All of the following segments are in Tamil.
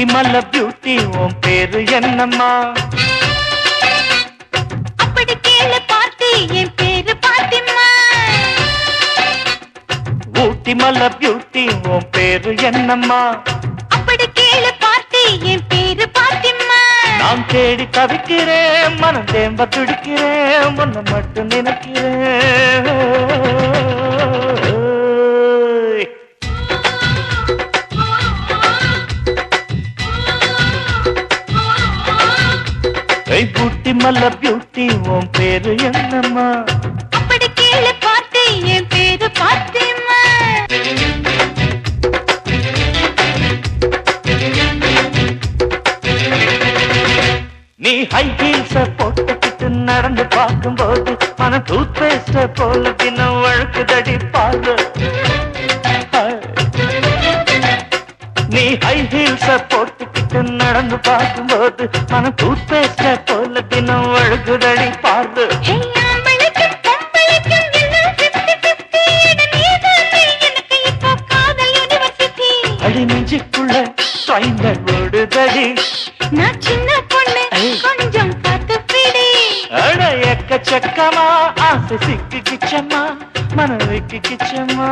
ஊட்டி மல்ல பியூட்டி உன் பேரு என்னம்மா? அப்படி கேளு பார்த்தி என் பேரு பாத்திமா. ஊட்டி மல்ல பியூட்டி உன் பேரு என்னம்மா? அப்படி கேளு பார்த்தி என் பேரு பாத்திமா. நான் தேடி தவிக்கிறேன், மனம் தேம்ப துடிக்கிறேன், உன்னை மட்டும் நினைக்கிறேன். ஊட்டி மல்ல பியூட்டி உன் பேரு என்னம்மா? அப்படி கேளு பார்த்தி என் பேரு பாத்திமா. நீ ஹை ஹீல்ஸ போட்டுக்கிட்டு நடந்து பார்க்கும்போது மன டூத் பேஸ்ட போல தினம் வழுக்குதடி பாரு. நீ ஹை ஹீல்ஸ போட்டுக்கிட்டு நடந்து பார்க்கும்போது மன டூத் பேஸ்ட போல தினம் வழுக்குதடி பாரு. அடி நெஞ்சுக்குள்ள ட்ரைனர் ஓடுதடி. நான் சின்ன பொண்ணு கொஞ்சம் பார்த்து பிடி. அட எக்கச்சக்கமா ஆசை சிக்கு கிச்சம்மா, மனதுக்கு கிச்சம்மா.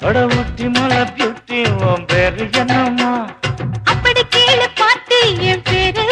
அட ஊட்டி மலை பியூட்டி உன் பேரு என்னம்மா? அப்படி கேளு பார்த்து என் பேரு